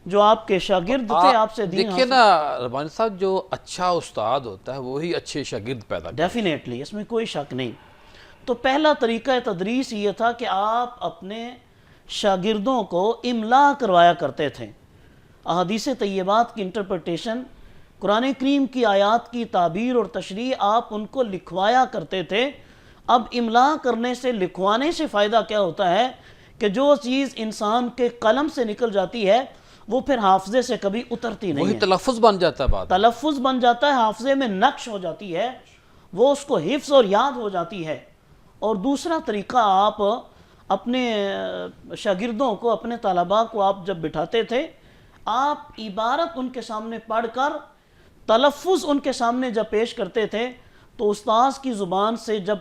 جو آپ کے شاگرد تھے، آپ سے دین دیکھیے نا ربانی صاحب، جو اچھا استاد ہوتا ہے وہی اچھے شاگرد پیدا کرتا ہے۔ ڈیفینیٹلی، اس میں کوئی شک نہیں۔ تو پہلا طریقہ تدریس یہ تھا کہ آپ اپنے شاگردوں کو املا کروایا کرتے تھے، احادیث طیبات کی انٹرپریٹیشن، قرآن کریم کی آیات کی تعبیر اور تشریح آپ ان کو لکھوایا کرتے تھے۔ اب املا کرنے سے، لکھوانے سے فائدہ کیا ہوتا ہے کہ جو چیز انسان کے قلم سے نکل جاتی ہے وہ پھر حافظے سے کبھی اترتی نہیں وہی ہے، تلفظ بن جاتا ہے، بات تلفظ بن جاتا ہے، حافظے میں نقش ہو جاتی ہے، وہ اس کو حفظ اور یاد ہو جاتی ہے۔ اور دوسرا طریقہ، آپ اپنے شاگردوں کو، اپنے طلباء کو آپ جب بٹھاتے تھے، آپ عبارت ان کے سامنے پڑھ کر تلفظ ان کے سامنے جب پیش کرتے تھے تو استاذ کی زبان سے جب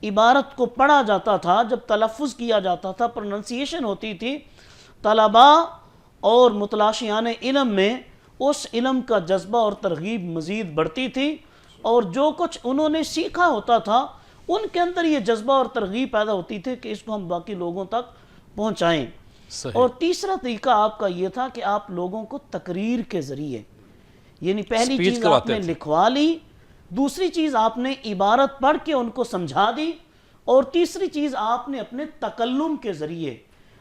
عبارت کو پڑھا جاتا تھا، جب تلفظ کیا جاتا تھا، پروننسیشن ہوتی تھی، طلباء اور متلاشیان علم میں اس علم کا جذبہ اور ترغیب مزید بڑھتی تھی، اور جو کچھ انہوں نے سیکھا ہوتا تھا ان کے اندر یہ جذبہ اور ترغیب پیدا ہوتی تھی کہ اس کو ہم باقی لوگوں تک پہنچائیں۔ صحیح۔ اور تیسرا طریقہ آپ کا یہ تھا کہ آپ لوگوں کو تقریر کے ذریعے، یعنی پہلی اسپیچ چیز آپ نے کرواتے تھے۔ لکھوا لی، دوسری چیز آپ نے عبارت پڑھ کے ان کو سمجھا دی، اور تیسری چیز آپ نے اپنے تکلم کے ذریعے،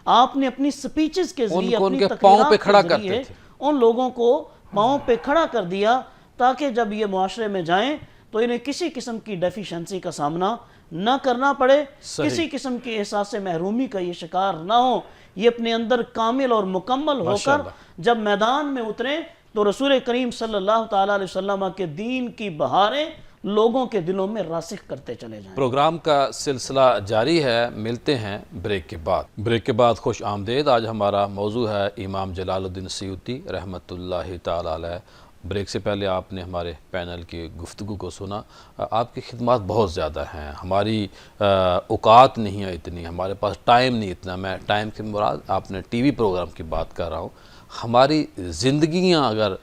آپ نے اپنی سپیچز کے ذریعے، ان اپنی کے پاؤں پہ تقریرات کھڑا کے کرتے ذریعے تھے۔ ان لوگوں کو پاؤں پہ کھڑا کر دیا تاکہ جب یہ معاشرے میں جائیں تو انہیں کسی قسم کی ڈیفیشنسی کا سامنا نہ کرنا پڑے، صحیح۔ کسی قسم کے احساس محرومی کا یہ شکار نہ ہو، یہ اپنے اندر کامل اور مکمل ہو کر ماشاءاللہ۔ جب میدان میں اتریں تو رسول کریم صلی اللہ تعالیٰ علیہ وسلم کے دین کی بہاریں لوگوں کے دلوں میں راسخ کرتے چلے جائیں۔ پروگرام کا سلسلہ جاری ہے، ملتے ہیں بریک کے بعد۔ بریک کے بعد خوش آمدید۔ آج ہمارا موضوع ہے امام جلال الدین سیوطی رحمۃ اللہ تعالیٰ علیہ۔ بریک سے پہلے آپ نے ہمارے پینل کی گفتگو کو سنا۔ آپ کی خدمات بہت زیادہ ہیں، ہماری اوقات نہیں ہے اتنی، ہمارے پاس ٹائم نہیں اتنا۔ میں ٹائم کی مراد آپ نے ٹی وی پروگرام کی بات کر رہا ہوں۔ ہماری زندگیاں اگر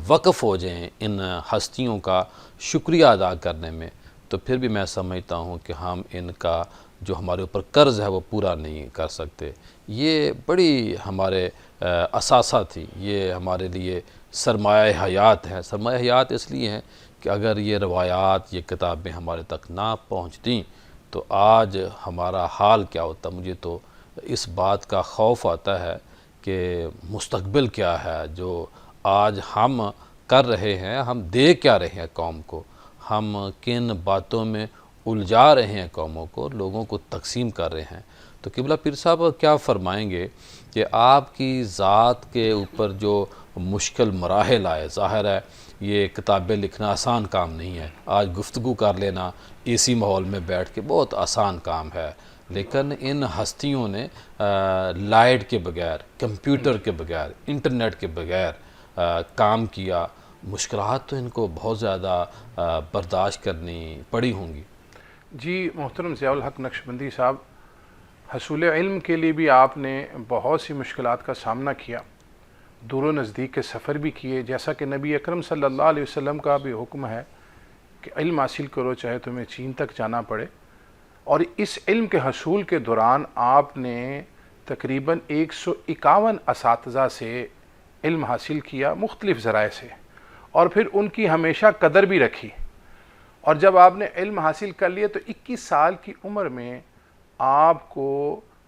وقف ہو جائیں ان ہستیوں کا شکریہ ادا کرنے میں، تو پھر بھی میں سمجھتا ہوں کہ ہم ان کا جو ہمارے اوپر قرض ہے وہ پورا نہیں کر سکتے۔ یہ بڑی ہمارے اثاثہ تھی، یہ ہمارے لیے سرمایہ حیات ہے۔ سرمایہ حیات اس لیے ہیں کہ اگر یہ روایات، یہ کتابیں ہمارے تک نہ پہنچتیں تو آج ہمارا حال کیا ہوتا۔ مجھے تو اس بات کا خوف آتا ہے کہ مستقبل کیا ہے جو آج ہم کر رہے ہیں، ہم دے کیا رہے ہیں قوم کو، ہم کن باتوں میں الجھا رہے ہیں قوموں کو، لوگوں کو تقسیم کر رہے ہیں، تو قبلہ پیر صاحب کیا فرمائیں گے کہ آپ کی ذات کے اوپر جو مشکل مراحل آئے؟ ظاہر ہے یہ کتابیں لکھنا آسان کام نہیں ہے، آج گفتگو کر لینا اسی ماحول میں بیٹھ کے بہت آسان کام ہے، لیکن ان ہستیوں نے لائٹ کے بغیر، کمپیوٹر کے بغیر، انٹرنیٹ کے بغیر کام کیا، مشکلات تو ان کو بہت زیادہ برداشت کرنی پڑی ہوں گی۔ جی محترم ضیاء الحق نقشبندی صاحب، حصول علم کے لیے بھی آپ نے بہت سی مشکلات کا سامنا کیا، دور و نزدیک کے سفر بھی کیے، جیسا کہ نبی اکرم صلی اللہ علیہ وسلم کا بھی حکم ہے کہ علم حاصل کرو چاہے تمہیں چین تک جانا پڑے، اور اس علم کے حصول کے دوران آپ نے تقریباً 151 اساتذہ سے علم حاصل کیا مختلف ذرائع سے، اور پھر ان کی ہمیشہ قدر بھی رکھی، اور جب آپ نے علم حاصل کر لیے تو 21 سال کی عمر میں آپ کو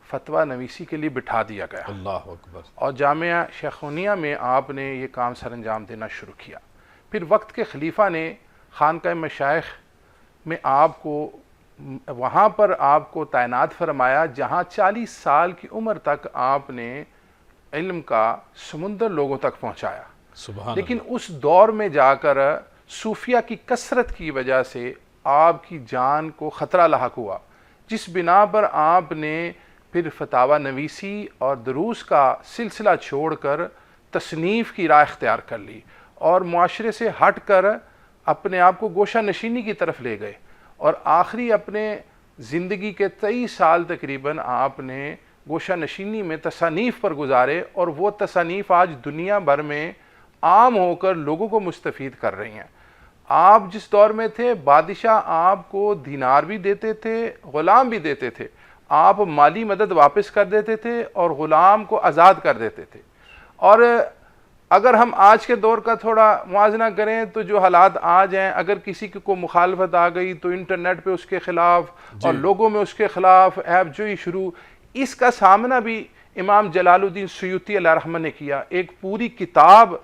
فتویٰ نویسی کے لیے بٹھا دیا گیا، اللہ اکبر، اور جامعہ شیخونیہ میں آپ نے یہ کام سر انجام دینا شروع کیا۔ پھر وقت کے خلیفہ نے خانقاہ مشائخ میں آپ کو وہاں پر آپ کو تعینات فرمایا، جہاں 40 سال کی عمر تک آپ نے علم کا سمندر لوگوں تک پہنچایا۔ سبحان لیکن اس دور میں جا کر صوفیہ کی کثرت کی وجہ سے آپ کی جان کو خطرہ لاحق ہوا، جس بنا پر آپ نے پھر فتاوی نویسی اور دروس کا سلسلہ چھوڑ کر تصنیف کی راہ اختیار کر لی، اور معاشرے سے ہٹ کر اپنے آپ کو گوشہ نشینی کی طرف لے گئے، اور آخری اپنے زندگی کے 23 سال تقریباً آپ نے گوشہ نشینی میں تصانیف پر گزارے، اور وہ تصانیف آج دنیا بھر میں عام ہو کر لوگوں کو مستفید کر رہی ہیں۔ آپ جس دور میں تھے بادشاہ آپ کو دینار بھی دیتے تھے، غلام بھی دیتے تھے، آپ مالی مدد واپس کر دیتے تھے اور غلام کو آزاد کر دیتے تھے، اور اگر ہم آج کے دور کا تھوڑا موازنہ کریں تو جو حالات آج ہیں، اگر کسی کو مخالفت آ گئی تو انٹرنیٹ پہ اس کے خلاف اور لوگوں میں اس کے خلاف عیب جوئی شروع، اس کا سامنا بھی امام جلال الدین سیوطی علیہ رحمہ نے کیا، ایک پوری کتاب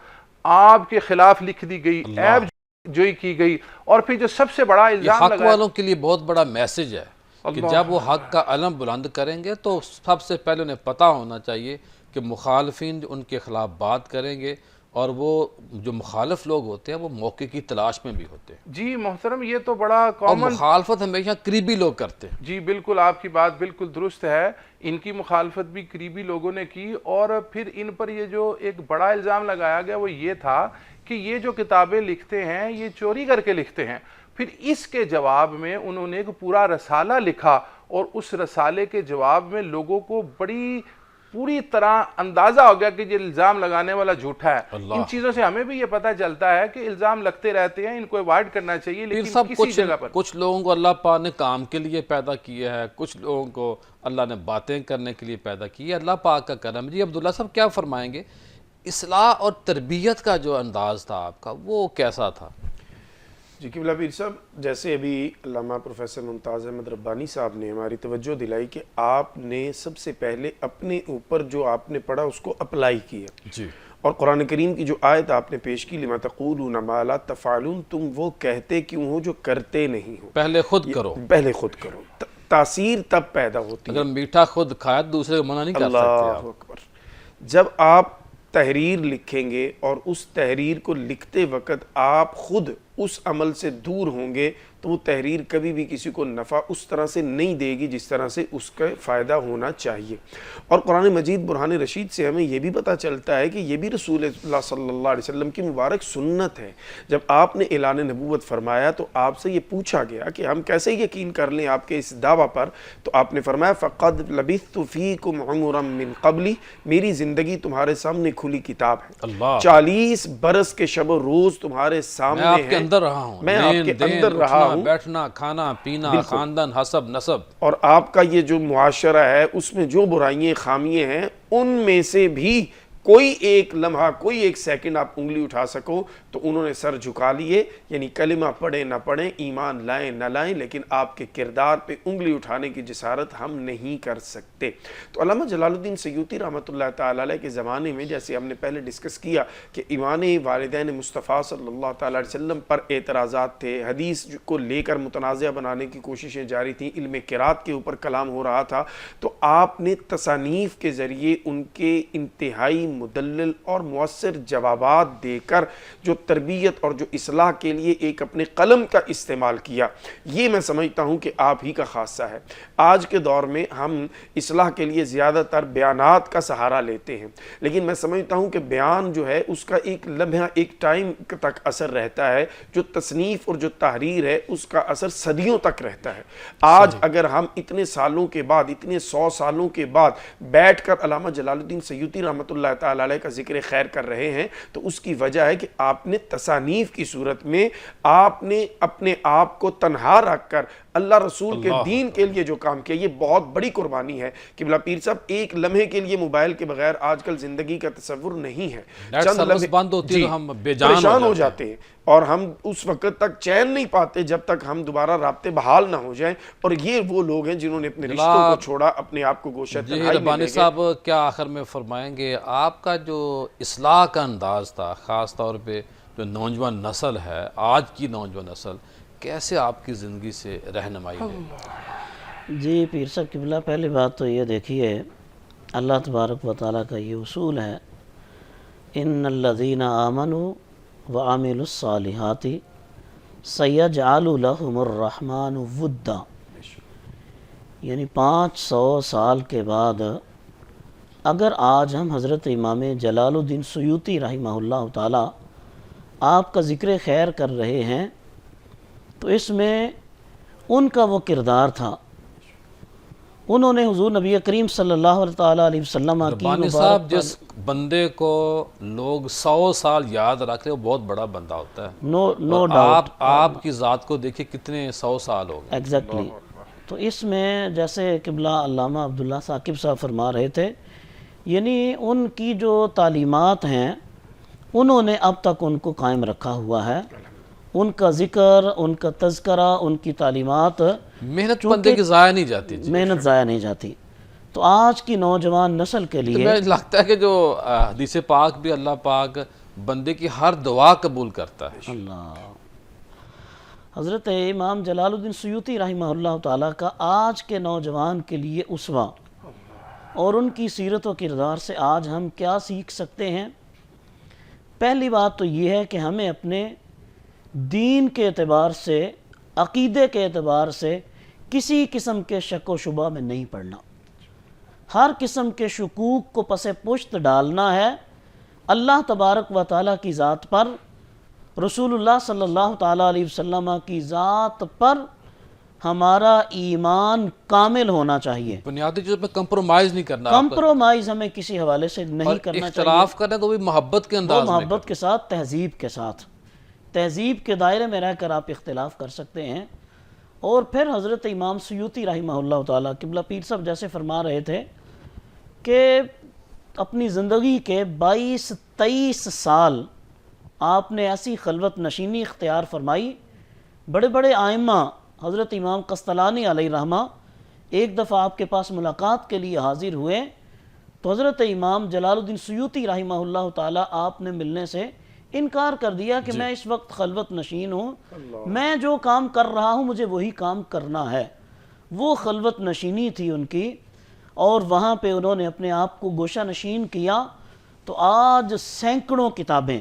آپ کے خلاف لکھ دی گئی، عیب جوئی کی گئی، اور پھر جو سب سے بڑا یہ الزام حق لگایا، والوں کے لیے بہت بڑا میسج ہے کہ جب وہ حق کا علم بلند کریں گے تو سب سے پہلے انہیں پتہ ہونا چاہیے کہ مخالفین ان کے خلاف بات کریں گے، اور وہ جو مخالف لوگ ہوتے ہیں وہ موقع کی تلاش میں بھی ہوتے ہیں، جی محترم یہ تو بڑا اور کامن، مخالفت ہمیشہ قریبی لوگ کرتے ہیں۔ جی بالکل آپ کی بات بالکل درست ہے، ان کی مخالفت بھی قریبی لوگوں نے کی، اور پھر ان پر یہ جو ایک بڑا الزام لگایا گیا وہ یہ تھا کہ یہ جو کتابیں لکھتے ہیں یہ چوری کر کے لکھتے ہیں۔ پھر اس کے جواب میں انہوں نے ایک پورا رسالہ لکھا، اور اس رسالے کے جواب میں لوگوں کو پوری طرح اندازہ ہو گیا کہ یہ الزام لگانے والا جھوٹا ہے۔ ان چیزوں سے ہمیں بھی یہ پتہ چلتا ہے کہ الزام لگتے رہتے ہیں، ان کو ایوائڈ کرنا چاہیے، لیکن کسی جگہ پر کچھ لوگوں کو اللہ پاک نے کام کے لیے پیدا کیا ہے، کچھ لوگوں کو اللہ نے باتیں کرنے کے لیے پیدا کی ہے، اللہ پاک کا کرم۔ جی عبداللہ صاحب کیا فرمائیں گے، اصلاح اور تربیت کا جو انداز تھا آپ کا وہ کیسا تھا؟ جی قبلہ پیر صاحب، جیسے ابھی علامہ پروفیسر ممتاز احمد ربانی صاحب نے ہماری توجہ دلائی کہ آپ نے سب سے پہلے اپنے اوپر جو آپ نے پڑھا اس کو اپلائی کیا، جی، اور قرآن کریم کی جو آیت آپ نے پیش کی لما تقولون ما لا تفعلون، تم وہ کہتے کیوں ہو جو کرتے نہیں ہو، پہلے خود کرو، پہلے خود کرو، تاثیر تب پیدا ہوتی ہے۔ اگر میٹھا خود کھایا تو دوسرے کو منع نہیں کر سکتے آپ۔ اللہ اکبر۔ جب آپ تحریر لکھیں گے اور اس تحریر کو لکھتے وقت آپ خود اس عمل سے دور ہوں گے تو وہ تحریر کبھی بھی کسی کو نفع اس طرح سے نہیں دے گی جس طرح سے اس کا فائدہ ہونا چاہیے۔ اور قرآن مجید برہان رشید سے ہمیں یہ بھی پتہ چلتا ہے کہ یہ بھی رسول اللہ صلی اللہ علیہ وسلم کی مبارک سنت ہے۔ جب آپ نے اعلان نبوت فرمایا تو آپ سے یہ پوچھا گیا کہ ہم کیسے یقین کر لیں آپ کے اس دعویٰ پر، تو آپ نے فرمایا فَقَدْ لَبِثْتُ فِيكُمْ عُمُرًا مِّن قَبْلِ، میری زندگی تمہارے سامنے کھلی کتاب ہے، اللہ 40 برس کے شب و روز تمہارے سامنے میں ہیں، آپ کے اندر رہا ہوں، میں آپ کے اندر رہا ہوں، بیٹھنا، کھانا پینا، خاندان، حسب نسب، اور آپ کا یہ جو معاشرہ ہے اس میں جو برائیاں خامیاں ہیں ان میں سے بھی کوئی ایک لمحہ کوئی ایک سیکنڈ آپ انگلی اٹھا سکو تو انہوں نے سر جھکا لیے، یعنی کلمہ پڑھیں نہ پڑھیں، ایمان لائیں نہ لائیں، لیکن آپ کے کردار پہ انگلی اٹھانے کی جسارت ہم نہیں کر سکتے۔ تو علامہ جلال الدین سیوطی رحمۃ اللہ تعالیٰ علیہ کے زمانے میں، جیسے ہم نے پہلے ڈسکس کیا کہ ایمان والدین مصطفیٰ صلی اللہ تعالیٰ علیہ وسلم پر اعتراضات تھے، حدیث کو لے کر متنازع بنانے کی کوششیں جاری تھیں، علم قرات کے اوپر کلام ہو رہا تھا، تو آپ نے تصانیف کے ذریعے ان کے انتہائی مدلل اور مؤثر جوابات دے کر جو تربیت اور جو اصلاح کے لیے ایک اپنے قلم کا استعمال کیا، یہ میں سمجھتا ہوں کہ آپ ہی کا خاصہ ہے۔ آج کے دور میں ہم اصلاح کے لیے زیادہ تر بیانات کا سہارا لیتے ہیں، لیکن میں سمجھتا ہوں کہ بیان جو ہے اس کا ایک لمحہ ایک ٹائم تک اثر رہتا ہے، جو تصنیف اور جو تحریر ہے اس کا اثر صدیوں تک رہتا ہے۔ آج اگر ہم اتنے سالوں کے بعد، اتنے 100 سالوں کے بعد بیٹھ کر علامہ جلال الدین سیوطی رحمۃ اللہ تعالیٰ علیہ کا ذکر خیر کر رہے ہیں تو اس کی وجہ ہے کہ آپ نے تصانیف کی صورت میں آپ نے اپنے آپ کو تنہا رکھ کر اللہ رسول کے دین کے لیے جو کام کیا، یہ بہت بڑی قربانی ہے۔ قبلہ پیر صاحب، ایک لمحے کے لیے موبائل کے بغیر آج کل زندگی کا تصور نہیں ہے، چند لمحے بند ہوتی ہے تو ہم بے جان پریشان ہو جاتے ہیں، اور ہم اس وقت تک چین نہیں پاتے جب تک ہم دوبارہ رابطے بحال نہ ہو جائیں، اور یہ وہ لوگ ہیں جنہوں نے اپنے رشتوں کو چھوڑا، اپنے آپ کو گوشہ تنہائی میں ربانی لے گئے۔ صاحب کیا آخر میں فرمائیں گے آپ کا جو اصلاح کا انداز تھا، خاص طور پہ جو نوجوان نسل ہے، آج کی نوجوان نسل کیسے آپ کی زندگی سے رہنمائی ہے؟ جی پیر صاحب قبلہ، پہلی بات تو یہ دیکھیے، اللہ تبارک و تعالیٰ کا یہ اصول ہے، ان الذین آمنوا وعملوا الصالحات سیجعل لهم الرحمن ودا، یعنی 500 سال کے بعد اگر آج ہم حضرت امام جلال الدین سیوطی رحمہ اللہ تعالیٰ آپ کا ذکر خیر کر رہے ہیں تو اس میں ان کا وہ کردار تھا، انہوں نے حضور نبی کریم صلی اللہ علیہ وسلم کی ربانی صاحب، جس بندے کو لوگ 100 سال یاد رکھ رہے وہ بہت بڑا بندہ ہوتا ہے۔ نو ڈاؤٹ، آپ کی ذات کو دیکھیں کتنے 100 سال ہو گئے۔ ایگزیکٹلی۔ تو اس میں جیسے قبلہ علامہ عبداللہ ثاقب صاحب فرما رہے تھے، یعنی ان کی جو تعلیمات ہیں انہوں نے اب تک ان کو قائم رکھا ہوا ہے، ان کا ذکر، ان کا تذکرہ، ان کی تعلیمات، محنت بندے کی ضائع نہیں جاتی۔ محنت ضائع نہیں جاتی۔ تو آج کی نوجوان نسل کے لیے مجھے لگتا ہے کہ جو حدیث پاک بھی اللہ پاک بندے کی ہر دعا قبول کرتا ہے۔ اللہ، حضرت امام جلال الدین سیوطی رحمہ اللہ تعالیٰ کا آج کے نوجوان کے لیے اسوہ، اور ان کی سیرت و کردار سے آج ہم کیا سیکھ سکتے ہیں؟ پہلی بات تو یہ ہے کہ ہمیں اپنے دین کے اعتبار سے، عقیدے کے اعتبار سے کسی قسم کے شک و شبہ میں نہیں پڑنا، ہر قسم کے شکوک کو پس پشت ڈالنا ہے، اللہ تبارک و تعالیٰ کی ذات پر، رسول اللہ صلی اللہ تعالیٰ علیہ وسلم کی ذات پر ہمارا ایمان کامل ہونا چاہیے، بنیادی چیزوں پہ کمپرومائز نہیں کرنا، کمپرومائز ہمیں کسی حوالے سے نہیں کرنا چاہیے، اختلاف کرنا تو بھی محبت کے انداز میں، محبت کے ساتھ، تہذیب کے ساتھ، تہذیب کے دائرے میں رہ کر آپ اختلاف کر سکتے ہیں۔ اور پھر حضرت امام سیوطی رحمہ اللہ تعالیٰ، قبلہ پیر صاحب جیسے فرما رہے تھے کہ اپنی زندگی کے 22-23 سال آپ نے ایسی خلوت نشینی اختیار فرمائی، بڑے بڑے آئمہ، حضرت امام قسطلانی علیہ رحمہ ایک دفعہ آپ کے پاس ملاقات کے لیے حاضر ہوئے تو حضرت امام جلال الدین سیوطی رحمہ اللہ تعالیٰ آپ نے ملنے سے انکار کر دیا کہ میں اس وقت خلوت نشین ہوں، میں جو کام کر رہا ہوں مجھے وہی کام کرنا ہے۔ وہ خلوت نشینی تھی ان کی، اور وہاں پہ انہوں نے اپنے آپ کو گوشہ نشین کیا۔ تو آج سینکڑوں کتابیں،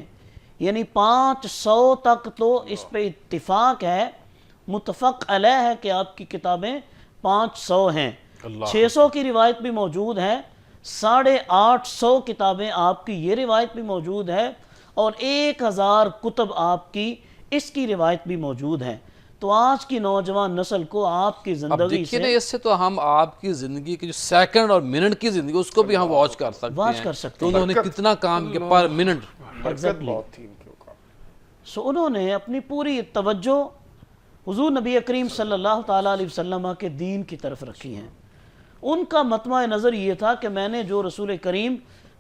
یعنی 500 تک تو اس پہ اتفاق ہے، متفق علیہ ہے کہ آپ کی کتابیں 500 ہیں، 600 کی روایت بھی موجود ہے، 850 کتابیں آپ کی یہ روایت بھی موجود ہے، اور 1000 کتب آپ کی اس کی روایت بھی موجود ہے۔ تو آج کی نوجوان نسل کو آپ کی زندگی سے، اس سے تو ہم آپ کی زندگی کی جو سیکنڈ اور منٹ کی زندگی اس کو بھی ہم واچ کر سکتے ہیں، تو انہوں نے کتنا کام کیا پر منٹ۔ برکت بہت تھی ان کے اوقات۔ سو انہوں نے اپنی پوری توجہ حضور نبی کریم صلی اللہ تعالیٰ علیہ وسلم کے دین کی طرف رکھی ہیں۔ ان کا مطمع نظر یہ تھا کہ میں نے جو رسول کریم